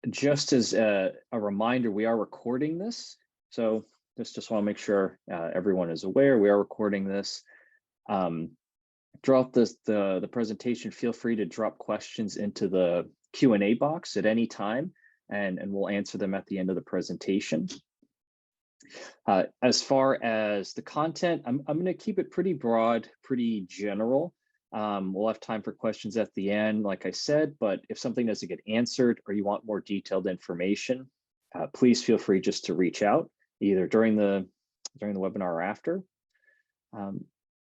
Just as a reminder, we are recording this. So just want to make sure everyone is aware we are recording this. Throughout the presentation, feel free to drop questions into the Q&A box at any time, and we'll answer them at the end of the presentation. As far as the content, I'm going to keep it pretty broad, pretty general. We'll have time for questions at the end, like I said, but if something doesn't get answered or you want more detailed information, please feel free just to reach out either during the webinar or after.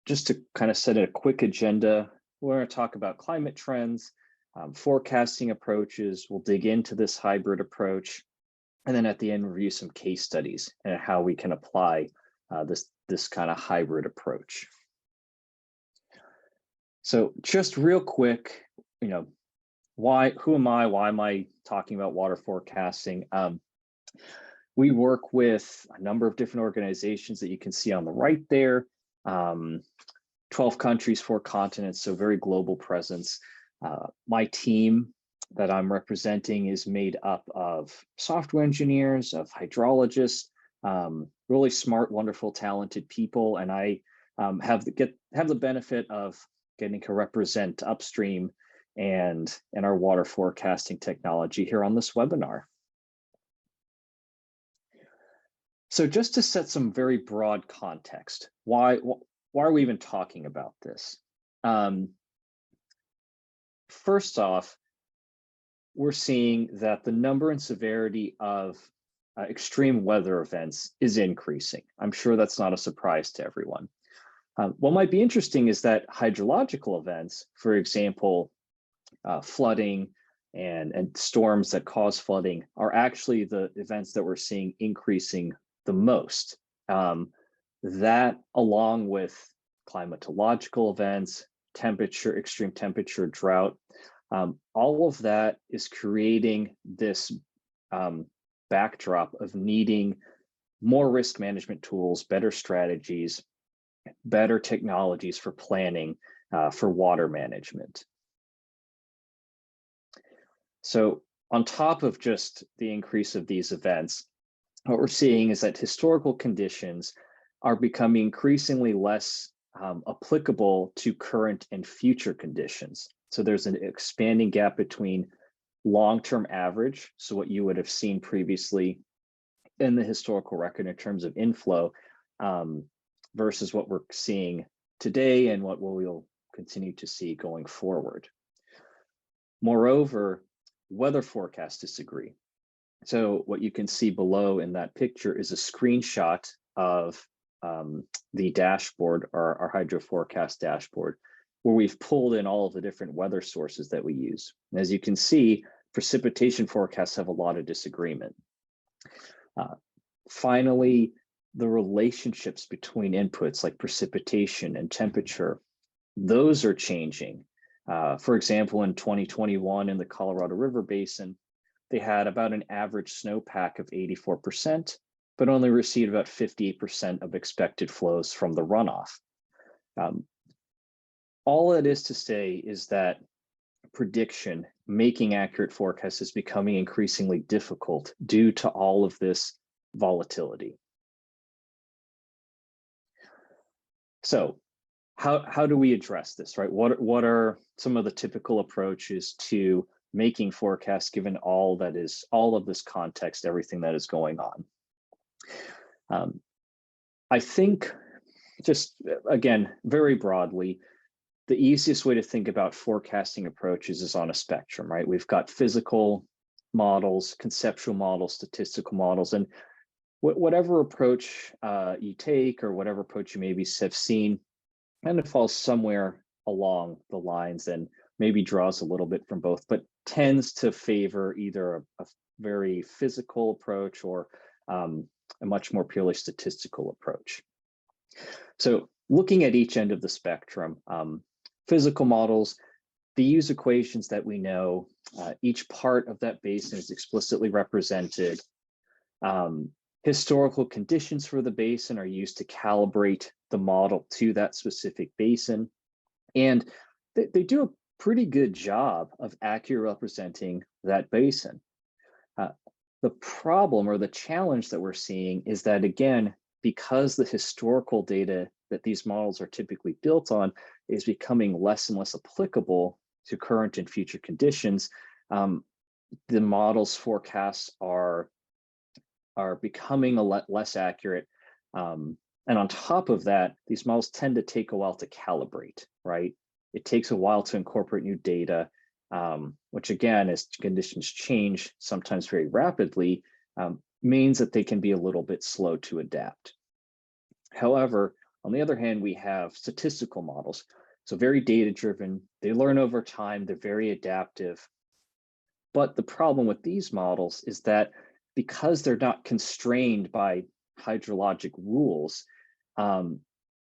Just to kind of set a quick agenda, we're going to talk about climate trends, forecasting approaches. We'll dig into this hybrid approach, and then at the end, review some case studies and how we can apply this kind of hybrid approach. So just real quick, who am I? Why am I talking about water forecasting? We work with a number of different organizations that you can see on the right there. 12 countries, 4 continents, so very global presence. My team that I'm representing is made up of software engineers, of hydrologists, really smart, wonderful, talented people, and I have the benefit of getting to represent upstream and our water forecasting technology here on this webinar. So just to set some very broad context, why are we even talking about this? First off, we're seeing that the number and severity of extreme weather events is increasing. I'm sure that's not a surprise to everyone. What might be interesting is that hydrological events, for example, flooding and storms that cause flooding, are actually the events that we're seeing increasing the most. That, along with climatological events, extreme temperature, drought, all of that is creating this backdrop of needing more risk management tools, better strategies, better technologies for planning, for water management. So on top of just the increase of these events, what we're seeing is that historical conditions are becoming increasingly less applicable to current and future conditions. So there's an expanding gap between long-term average, so what you would have seen previously in the historical record in terms of inflow, versus what we're seeing today and what we'll continue to see going forward. Moreover, weather forecasts disagree. So what you can see below in that picture is a screenshot of the dashboard, our hydro forecast dashboard, where we've pulled in all of the different weather sources that we use. And as you can see, precipitation forecasts have a lot of disagreement. Finally, the relationships between inputs like precipitation and temperature, those are changing. For example, in 2021 in the Colorado River Basin, they had about an average snowpack of 84%, but only received about 58% of expected flows from the runoff. All it is to say is that prediction, making accurate forecasts, is becoming increasingly difficult due to all of this volatility. So how do we address this, right? What are some of the typical approaches to making forecasts given all of this context, everything that is going on? I think, just again, very broadly, the easiest way to think about forecasting approaches is on a spectrum, right? We've got physical models, conceptual models, statistical models, and whatever approach you take or whatever approach you maybe have seen kind of falls somewhere along the lines and maybe draws a little bit from both, but tends to favor either a very physical approach or a much more purely statistical approach. So looking at each end of the spectrum, physical models, they use equations that we know. Each part of that basin is explicitly represented. Historical conditions for the basin are used to calibrate the model to that specific basin. And they do a pretty good job of accurately representing that basin. Uh, the problem or the challenge that we're seeing is that, again, because the historical data that these models are typically built on is becoming less and less applicable to current and future conditions, the model's forecasts are becoming less accurate. And on top of that, these models tend to take a while to calibrate, right? It takes a while to incorporate new data, which again, as conditions change, sometimes very rapidly, means that they can be a little bit slow to adapt. However, on the other hand, we have statistical models. So very data-driven, they learn over time, they're very adaptive. But the problem with these models is that because they're not constrained by hydrologic rules,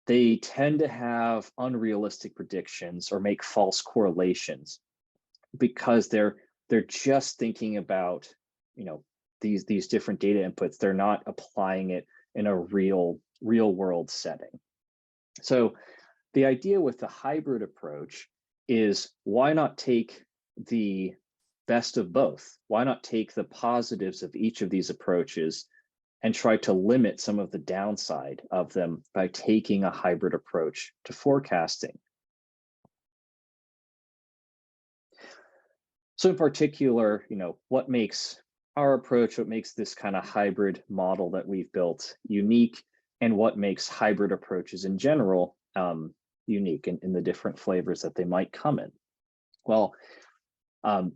they tend to have unrealistic predictions or make false correlations because they're just thinking about, these different data inputs. They're not applying it in a real world setting. So the idea with the hybrid approach is, why not take the best of both? Why not take the positives of each of these approaches and try to limit some of the downside of them by taking a hybrid approach to forecasting? So in particular, what makes our approach, what makes this kind of hybrid model that we've built unique, and what makes hybrid approaches in general unique in the different flavors that they might come in? Well,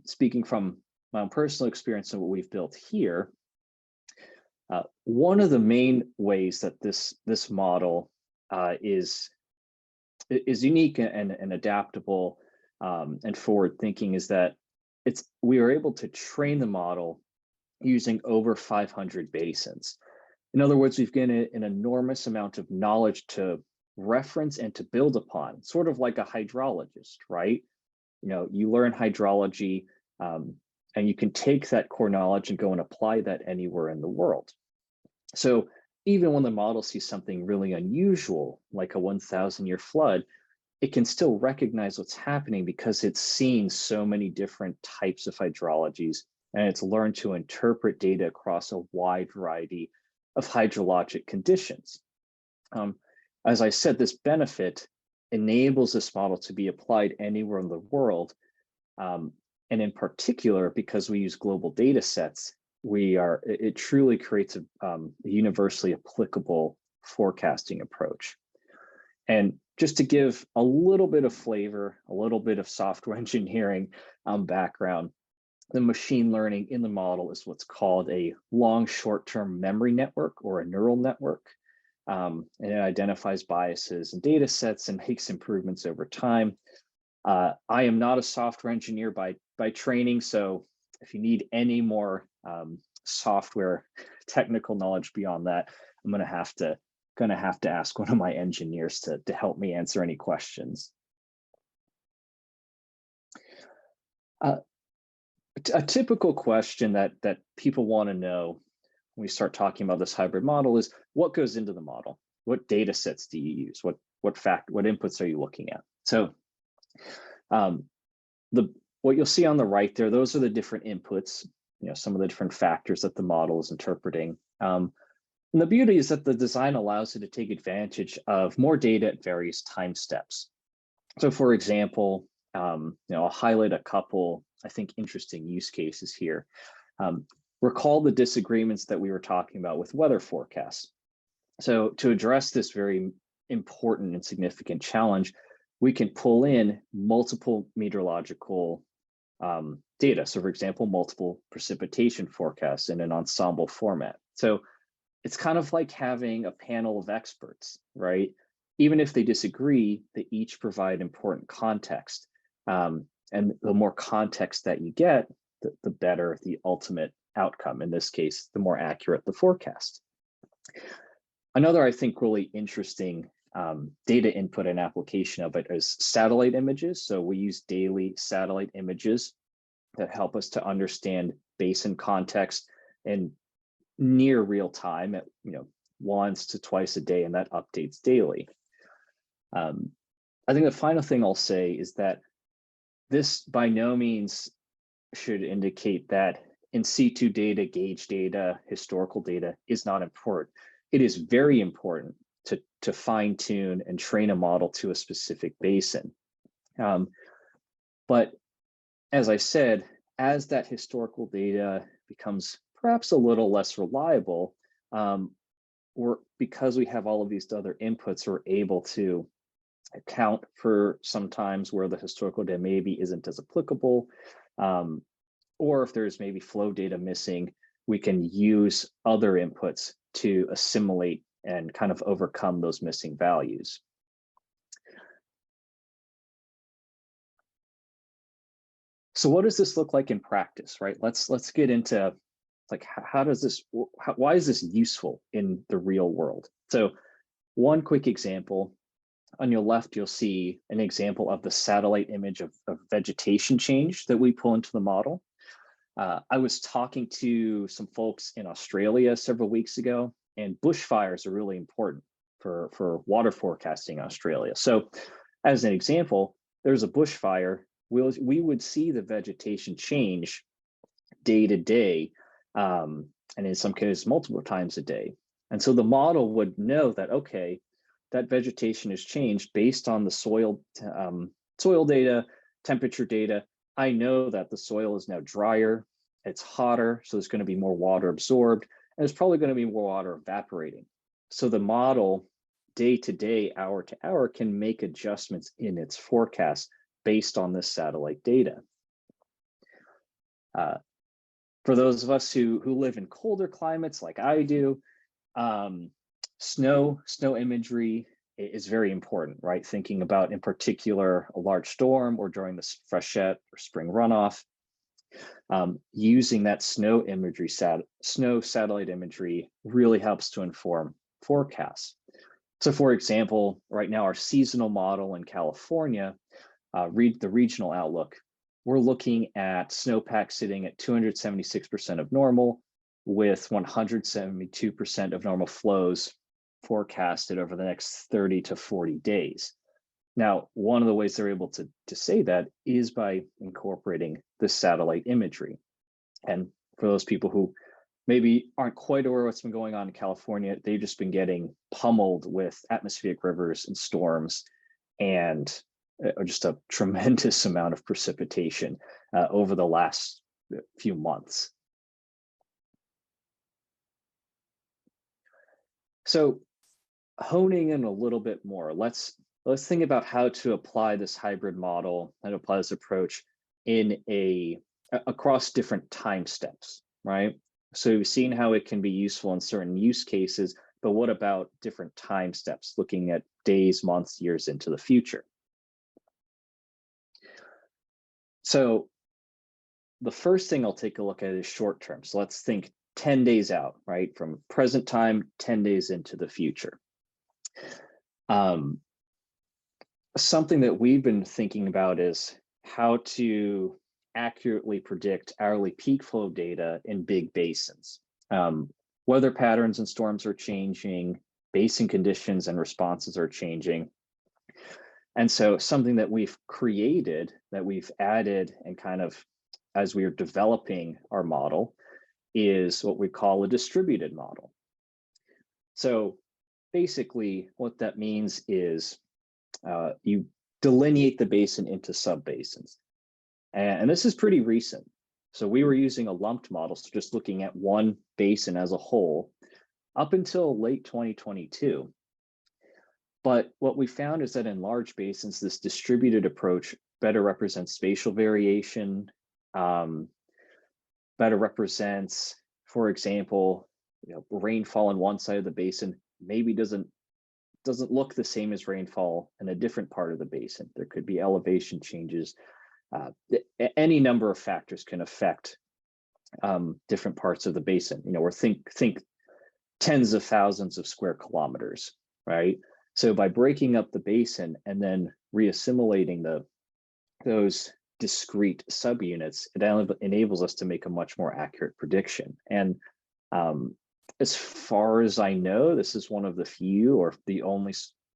speaking from my own personal experience and what we've built here, one of the main ways that this model is unique and adaptable and forward thinking is that we are able to train the model using over 500 basins. In other words, we've gained an enormous amount of knowledge to reference and to build upon, sort of like a hydrologist, right? You learn hydrology, and you can take that core knowledge and go and apply that anywhere in the world. So even when the model sees something really unusual, like a 1,000-year flood, it can still recognize what's happening because it's seen so many different types of hydrologies, and it's learned to interpret data across a wide variety of hydrologic conditions. As I said, this benefit enables this model to be applied anywhere in the world. And in particular, because we use global data sets, it truly creates a universally applicable forecasting approach. And just to give a little bit of flavor, a little bit of software engineering background, the machine learning in the model is what's called a long short-term memory network, or a neural network. And it identifies biases in data sets and makes improvements over time. I am not a software engineer by training, so if you need any more software technical knowledge beyond that, I'm gonna have to ask one of my engineers to help me answer any questions. A typical question that people want to know when we start talking about this hybrid model is, what goes into the model? What data sets do you use? What inputs are you looking at? So what you'll see on the right there, those are the different inputs, some of the different factors that the model is interpreting. And the beauty is that the design allows it to take advantage of more data at various time steps. So for example, I'll highlight a couple, I think, interesting use cases here. Recall the disagreements that we were talking about with weather forecasts. So to address this very important and significant challenge, we can pull in multiple meteorological data. So for example, multiple precipitation forecasts in an ensemble format. So it's kind of like having a panel of experts, right? Even if they disagree, they each provide important context. And the more context that you get, the better the ultimate outcome. In this case, the more accurate the forecast. Another, I think, really interesting data input and application of it is satellite images. So we use daily satellite images that help us to understand basin context in near real time at once to twice a day, and that updates daily. I think the final thing I'll say is that this by no means should indicate that in situ data, gauge data, historical data is not important. It is very important to fine tune and train a model to a specific basin. But as I said, as that historical data becomes perhaps a little less reliable, or because we have all of these other inputs, we're able to account for sometimes where the historical data maybe isn't as applicable, or if there's maybe flow data missing, we can use other inputs to assimilate and kind of overcome those missing values. So what does this look like in practice, right? Let's get into like, how does this, why is this useful in the real world? So one quick example, on your left, you'll see an example of the satellite image of vegetation change that we pull into the model. I was talking to some folks in Australia several weeks ago, and bushfires are really important for water forecasting in Australia. So as an example, there's a bushfire, we would see the vegetation change day to day, and in some cases multiple times a day. And so the model would know that, okay, that vegetation has changed based on the soil data, temperature data. I know that the soil is now drier, it's hotter, so there's going to be more water absorbed, and there's probably going to be more water evaporating. So the model, day to day, hour to hour, can make adjustments in its forecast based on this satellite data. For those of us who live in colder climates like I do, snow imagery is very important, right? Thinking about, in particular, a large storm or during the freshet or spring runoff, using that snow satellite imagery really helps to inform forecasts. So for example, right now our seasonal model in California, the regional outlook, we're looking at snowpack sitting at 276% of normal, with 172% of normal flows forecasted over the next 30 to 40 days. Now, one of the ways they're able to say that is by incorporating the satellite imagery. And for those people who maybe aren't quite aware of what's been going on in California, they've just been getting pummeled with atmospheric rivers and storms, and just a tremendous amount of precipitation over the last few months. So honing in a little bit more, let's think about how to apply this hybrid model, how to apply this approach across different time steps, right? So we've seen how it can be useful in certain use cases, but what about different time steps, looking at days, months, years into the future? So the first thing I'll take a look at is short term. So let's think 10 days out, right? From present time, 10 days into the future. Something that we've been thinking about is how to accurately predict hourly peak flow data in big basins. Weather patterns and storms are changing, basin conditions and responses are changing. And so something that we've created, that we've added, and kind of as we are developing our model, is what we call a distributed model. So basically what that means is you delineate the basin into sub-basins. And this is pretty recent. So we were using a lumped model, so just looking at one basin as a whole, up until late 2022. But what we found is that in large basins, this distributed approach better represents spatial variation, better represents, for example, rainfall on one side of the basin maybe doesn't look the same as rainfall in a different part of the basin. There could be elevation changes. Any number of factors can affect different parts of the basin. Or think tens of thousands of square kilometers, right? So by breaking up the basin and then reassimilating those discrete subunits, it enables us to make a much more accurate prediction. And as far as I know, this is one of the few, or the only,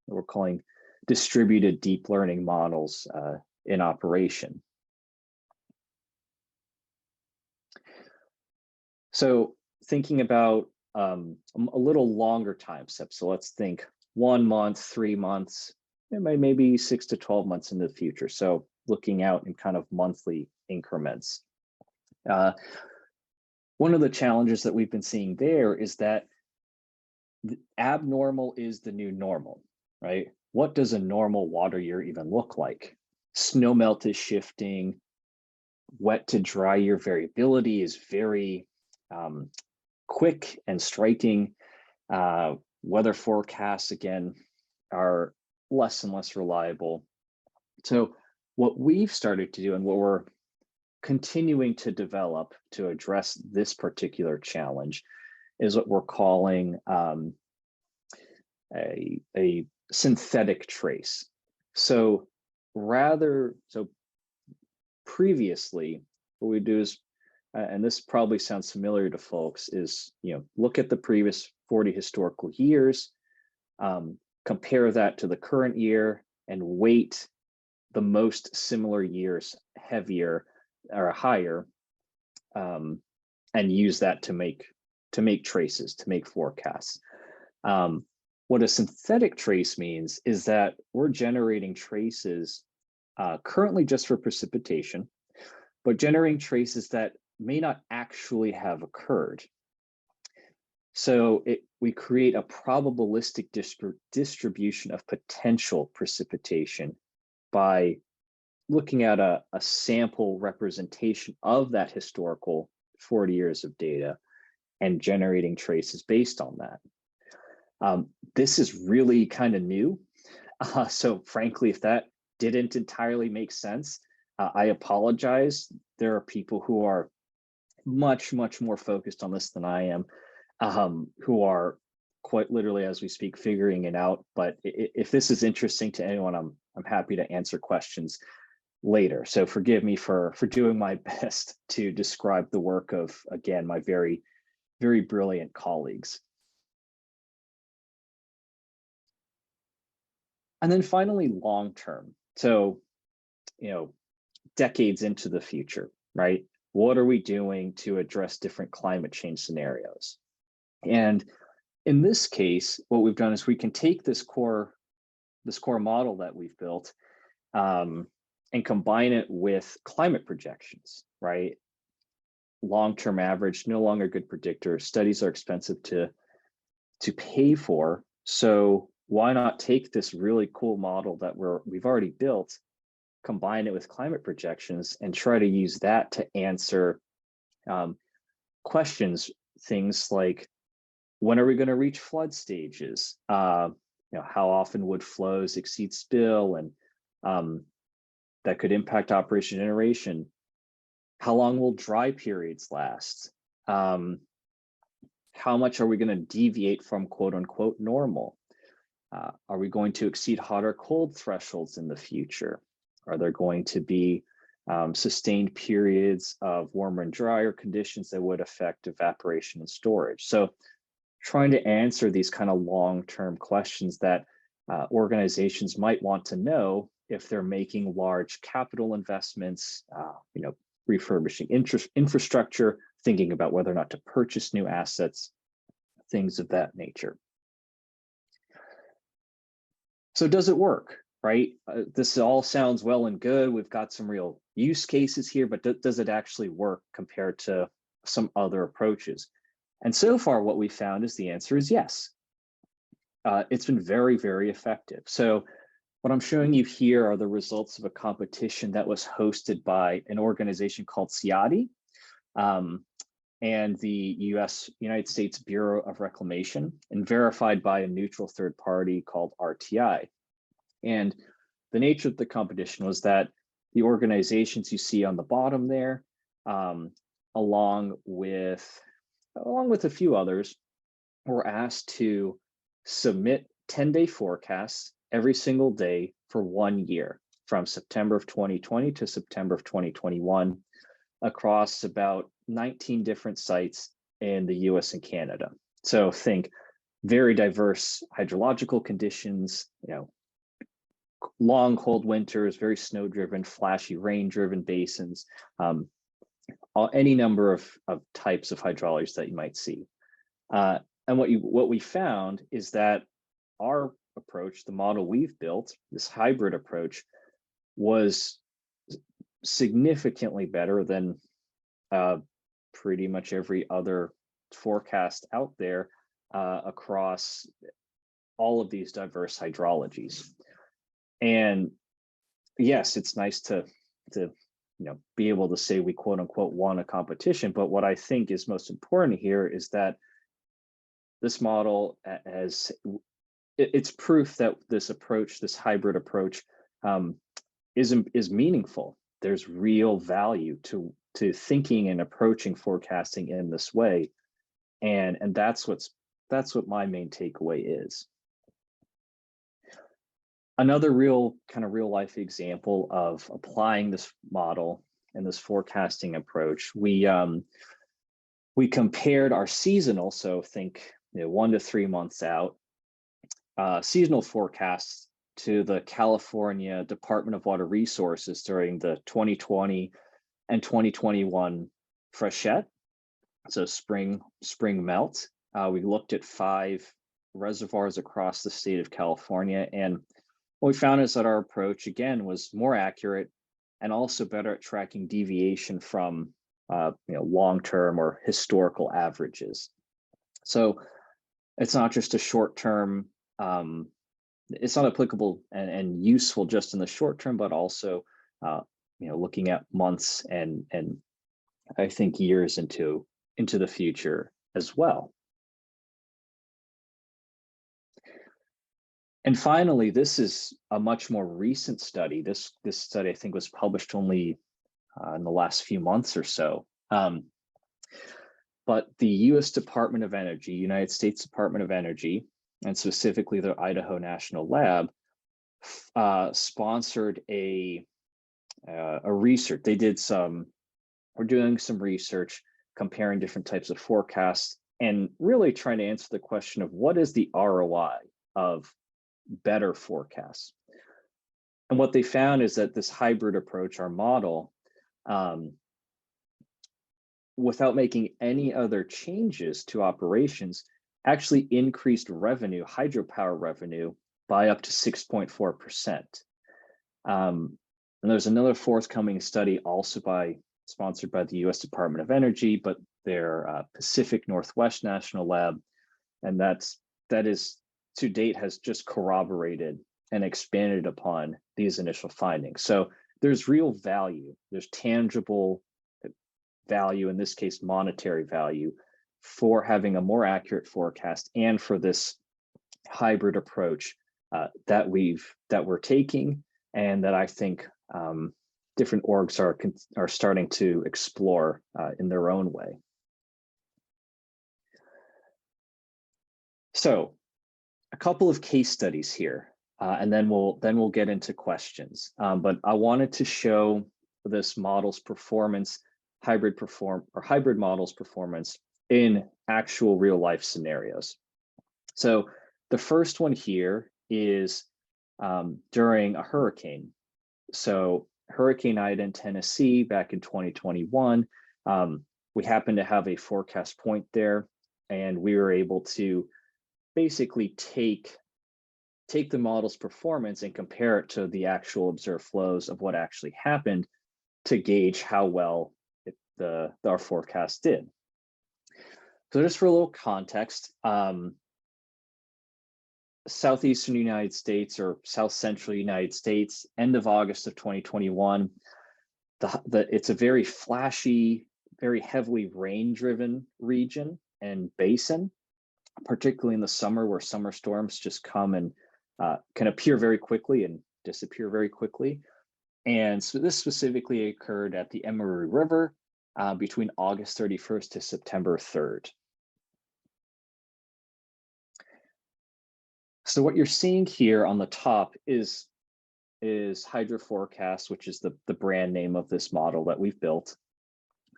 we're calling distributed deep learning models in operation. So thinking about a little longer time step. So let's think 1 month, 3 months, maybe 6 to 12 months into the future. So looking out in kind of monthly increments. One of the challenges that we've been seeing there is that abnormal is the new normal, right? What does a normal water year even look like? Snowmelt is shifting, wet to dry year variability is very quick and striking. Weather forecasts, again, are less and less reliable. So what we've started to do and what we're continuing to develop to address this particular challenge is what we're calling a synthetic trace. So previously, what we do is, and this probably sounds familiar to folks, is look at the previous 40 historical years, compare that to the current year, and weight the most similar years heavier or higher, and use that to make traces, to make forecasts. What a synthetic trace means is that we're generating traces currently just for precipitation, but generating traces that may not actually have occurred. So we create a probabilistic distribution of potential precipitation by looking at a sample representation of that historical 40 years of data and generating traces based on that. This is really kind of new. So frankly, if that didn't entirely make sense, I apologize. There are people who are much more focused on this than I am, who are quite literally, as we speak, figuring it out. But if this is interesting to anyone, I'm happy to answer questions later. So forgive me for doing my best to describe the work of, again, my very brilliant colleagues. And then finally, long term. So, decades into the future, right? What are we doing to address different climate change scenarios? And in this case, what we've done is we can take this core model that we've built and combine it with climate projections, right? Long-term average, no longer a good predictor. Studies are expensive to pay for. So why not take this really cool model that we've already built, combine it with climate projections, and try to use that to answer questions, things like, when are we going to reach flood stages? How often would flows exceed spill, and that could impact operation generation? How long will dry periods last? How much are we going to deviate from quote unquote normal? Are we going to exceed hot or cold thresholds in the future? Are there going to be sustained periods of warmer and drier conditions that would affect evaporation and storage? So trying to answer these kind of long-term questions that organizations might want to know if they're making large capital investments, refurbishing infrastructure, thinking about whether or not to purchase new assets, things of that nature. So does it work, right? This all sounds well and good. We've got some real use cases here, but does it actually work compared to some other approaches? And so far, what we found is the answer is yes. It's been very effective. So what I'm showing you here are the results of a competition that was hosted by an organization called CIADI and the United States Bureau of Reclamation, and verified by a neutral third party called RTI. And the nature of the competition was that the organizations you see on the bottom there, along with a few others, were asked to submit 10-day forecasts every single day for 1 year, from September of 2020 to September of 2021, across about 19 different sites in the US and Canada. So think very diverse hydrological conditions, long cold winters, very snow-driven, flashy rain-driven basins, any number of types of hydrologies that you might see. And what we found is that our approach, the model we've built, this hybrid approach, was significantly better than pretty much every other forecast out there across all of these diverse hydrologies. And yes, it's nice to be able to say we quote unquote won a competition, but what I think is most important here is that this model it's proof that this approach, this hybrid approach, is meaningful. There's real value to thinking and approaching forecasting in this way, and that's what my main takeaway is. Another real life example of applying this model and this forecasting approach, we compared our seasonal, so think 1 to 3 months out, seasonal forecasts to the California Department of Water Resources during the 2020 and 2021 freshet, so spring melt. We looked at 5 reservoirs across the state of California, and what we found is that our approach, again, was more accurate and also better at tracking deviation from long-term or historical averages. So it's not just a short-term, it's not applicable and useful just in the short term, but also looking at months and I think years into the future as well. And finally, this is a much more recent study. This study, I think, was published only in the last few months or so. But the U.S. Department of Energy, United States Department of Energy, and specifically the Idaho National Lab, sponsored a research. We're doing some research comparing different types of forecasts and really trying to answer the question of what is the ROI of better forecasts. And what they found is that this hybrid approach, our model, without making any other changes to operations, actually increased revenue, hydropower revenue, by up to 6.4%. And there's another forthcoming study also sponsored by the U.S. Department of Energy, but their Pacific Northwest National Lab, and that is to date has just corroborated and expanded upon these initial findings. So there's real value, there's tangible value, in this case monetary value, for having a more accurate forecast and for this hybrid approach that we're taking, and that I think different orgs are starting to explore in their own way. So a couple of case studies here, and then we'll get into questions. But I wanted to show this model's performance, hybrid model's performance in actual real life scenarios. So the first one here is during a hurricane. So Hurricane Ida in Tennessee back in 2021, we happened to have a forecast point there, and we were able to basically take the model's performance and compare it to the actual observed flows of what actually happened to gauge how well our forecast did. So just for a little context, southeastern United States or south central United States, end of August of 2021, it's a very flashy, very heavily rain-driven region and basin, particularly in the summer, where summer storms just come and can appear very quickly and disappear very quickly. And so this specifically occurred at the Emory River between August 31st to September 3rd. So what you're seeing here on the top is Hydro Forecast, which is the brand name of this model that we've built.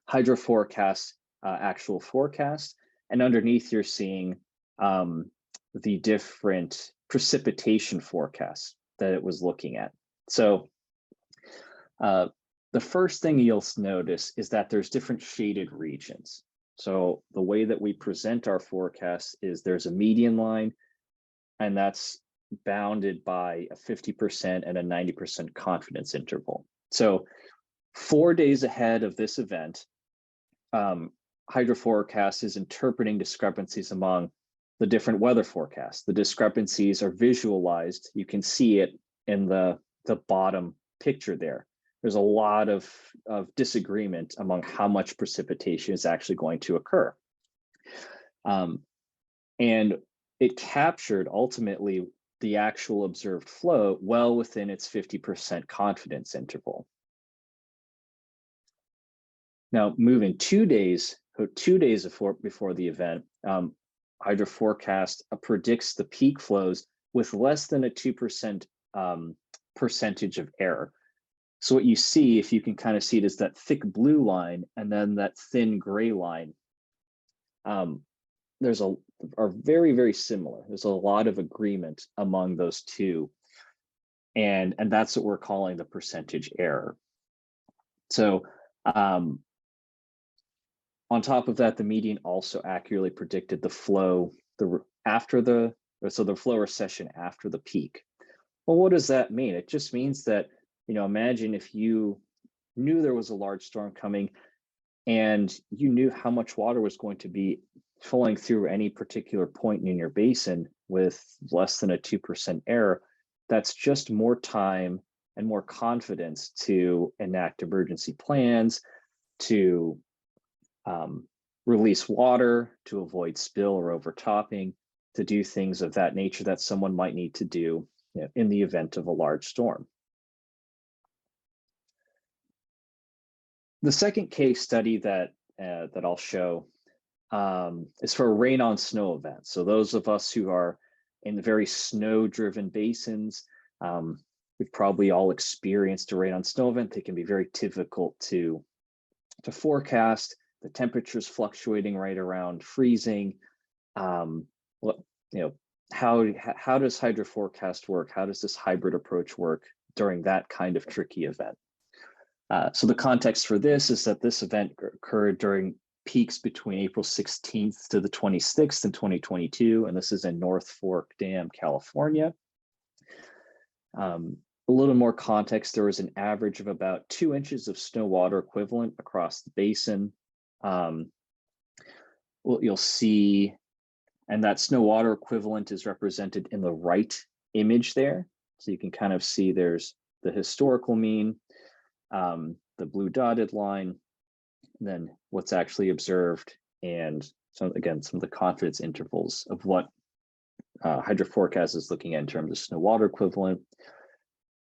Hydro Forecast, actual forecast, and underneath you're seeing the different precipitation forecasts that it was looking at. So the the first thing you'll notice is that there's different shaded regions. So the way that we present our forecast is there's a median line, and that's bounded by a 50% and a 90% confidence interval. So 4 days ahead of this event, HydroForecast is interpreting discrepancies among the different weather forecasts. The discrepancies are visualized. You can see it in the bottom picture there. There's a lot of disagreement among how much precipitation is actually going to occur. And it captured ultimately the actual observed flow well within its 50% confidence interval. Now, moving 2 days before the event, HydroForecast predicts the peak flows with less than a 2% percentage of error. So what you see, if you can kind of see it, is that thick blue line and then that thin gray line. Are very, very similar. There's a lot of agreement among those two. And that's what we're calling the percentage error. So on top of that, the median also accurately predicted the flow the flow recession after the peak. Well, what does that mean? It just means that, imagine if you knew there was a large storm coming and you knew how much water was going to be flowing through any particular point in your basin with less than a 2% error. That's just more time and more confidence to enact emergency plans, to release water, to avoid spill or overtopping, to do things of that nature that someone might need to do in the event of a large storm. The second case study that I'll show is for a rain on snow event. So those of us who are in the very snow-driven basins, we've probably all experienced a rain on snow event. They can be very difficult to forecast. The temperatures fluctuating right around freezing. How does HydroForecast work? How does this hybrid approach work during that kind of tricky event? So the context for this is that this event occurred during peaks between April 16th to the 26th in 2022, and this is in North Fork Dam, California. A little more context, there was an average of about 2 inches of snow water equivalent across the basin. You'll see, and that snow water equivalent is represented in the right image there. So you can kind of see there's the historical mean, the blue dotted line, and then what's actually observed, and some of the confidence intervals of what HydroForecast is looking at in terms of snow water equivalent.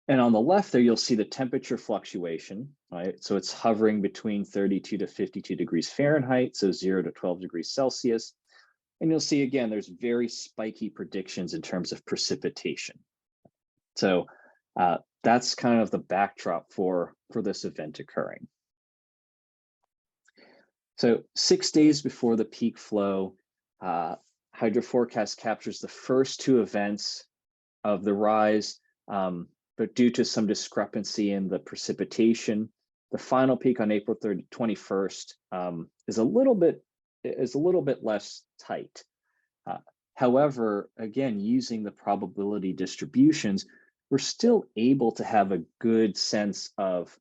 And on the left there, you'll see the temperature fluctuation, right? So it's hovering between 32 to 52 degrees Fahrenheit, so 0 to 12 degrees Celsius. And you'll see, again, there's very spiky predictions in terms of precipitation. So that's kind of the backdrop for this event occurring. So 6 days before the peak flow, HydroForecast captures the first two events of the rise, but due to some discrepancy in the precipitation, the final peak on April 21st is a little bit less tight. However, again, using the probability distributions, we're still able to have a good sense of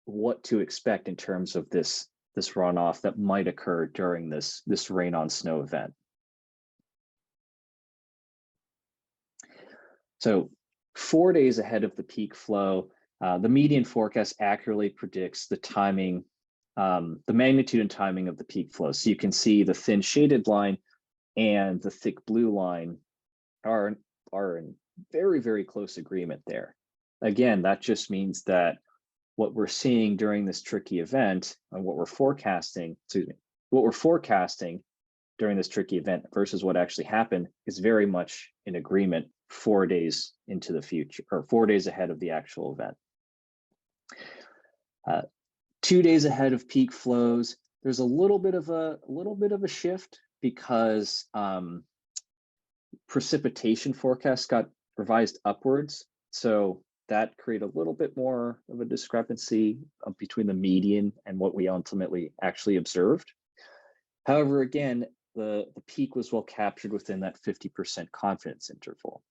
what to expect in terms of this runoff that might occur during this rain on snow event. So 4 days ahead of the peak flow, the median forecast accurately predicts the timing, the magnitude and timing of the peak flow. So you can see the thin shaded line and the thick blue line are in very, very close agreement there. Again, that just means that what we're seeing during this tricky event and what we're forecasting during this tricky event versus what actually happened is very much in agreement 4 days into the future, or 4 days ahead of the actual event. 2 days ahead of peak flows, there's a little bit of a shift because precipitation forecasts got revised upwards. So that create a little bit more of a discrepancy between the median and what we ultimately actually observed. However, again, the peak was well captured within that 50% confidence interval.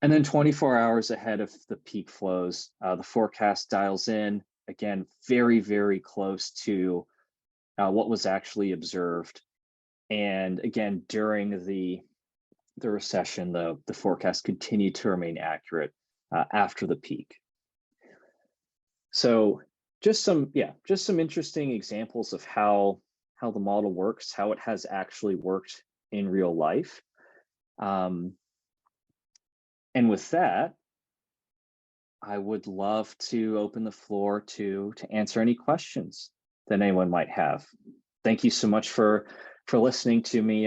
And then 24 hours ahead of the peak flows, the forecast dials in, again, very, very close to what was actually observed. And again, during the recession, the forecast continued to remain accurate after the peak. So just some interesting examples of how the model works, how it has actually worked in real life. And with that, I would love to open the floor to answer any questions that anyone might have. Thank you so much for listening to me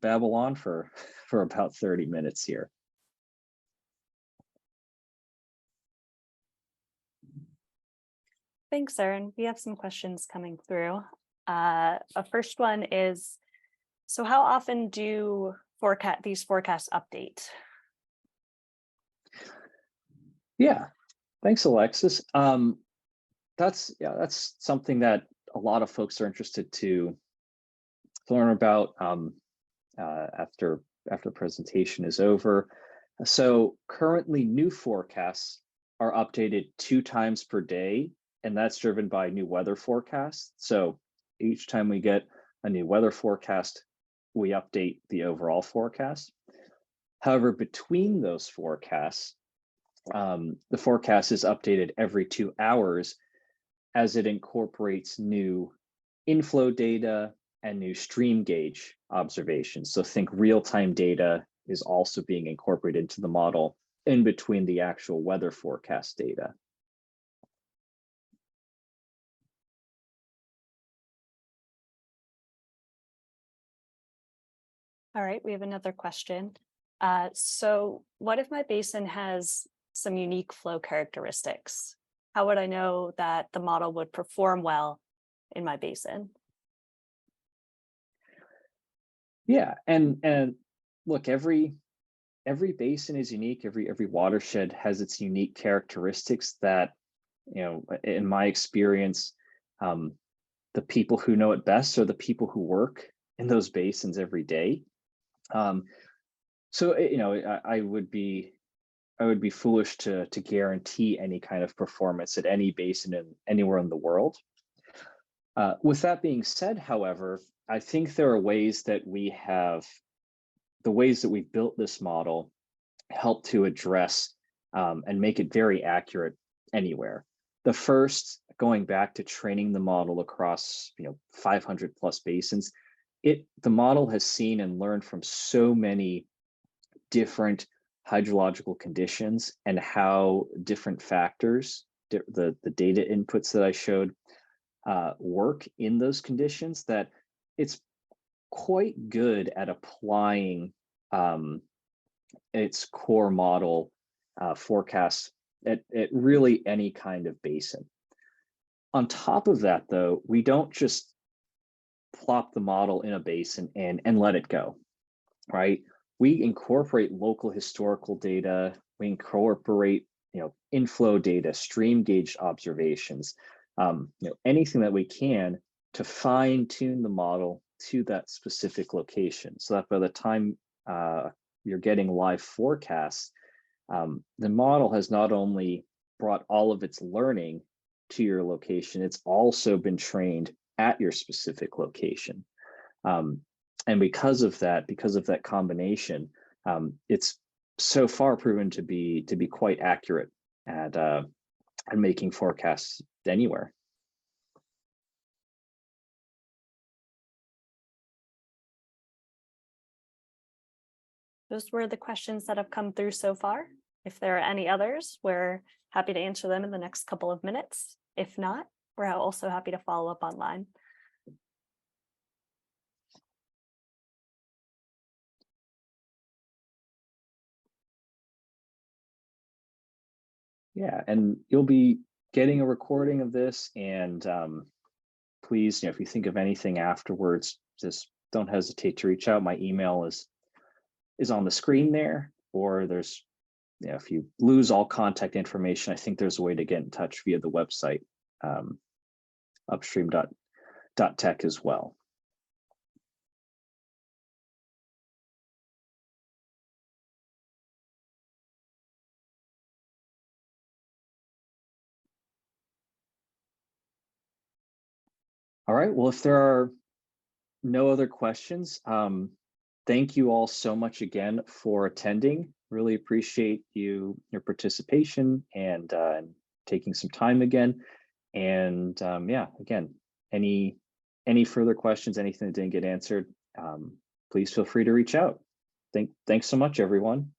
babble on for about 30 minutes here. Thanks, Aaron. We have some questions coming through. A first one is, so how often do these forecasts update? Yeah, thanks, Alexis. That's something that a lot of folks are interested to learn about after the presentation is over. So currently, new forecasts are updated 2 times per day, and that's driven by new weather forecasts. So each time we get a new weather forecast, we update the overall forecast. However, between those forecasts, the forecast is updated every 2 hours as it incorporates new inflow data and new stream gauge observations. So think real-time data is also being incorporated into the model in between the actual weather forecast data. All right, we have another question. So what if my basin has some unique flow characteristics? How would I know that the model would perform well in my basin? Yeah, and look, every basin is unique. Every watershed has its unique characteristics that, in my experience, the people who know it best are the people who work in those basins every day. So I would be foolish to guarantee any kind of performance at any basin anywhere in the world. With that being said, however, I think there are ways that the ways that we've built this model help to address and make it very accurate anywhere. The first, going back to training the model across 500 plus basins, the model has seen and learned from so many different hydrological conditions and how different factors, the data inputs that I showed, work in those conditions, that it's quite good at applying its core model forecasts at really any kind of basin. On top of that, though, we don't just plop the model in a basin and let it go, right? We incorporate local historical data, we incorporate inflow data, stream gauge observations, anything that we can to fine tune the model to that specific location, so that by the time you're getting live forecasts, the model has not only brought all of its learning to your location, it's also been trained at your specific location. And because of that combination, it's so far proven to be quite accurate at making forecasts anywhere. Those were the questions that have come through so far. If there are any others, we're happy to answer them in the next couple of minutes. If not, we're also happy to follow up online. Yeah, and you'll be getting a recording of this, and please, if you think of anything afterwards, just don't hesitate to reach out. My email is on the screen there, or there's if you lose all contact information, I think there's a way to get in touch via the website, upstream.tech as well. All right, well, if there are no other questions, thank you all so much again for attending. Really appreciate your participation and taking some time again. And yeah, again, any further questions, anything that didn't get answered, please feel free to reach out. Thanks so much, everyone.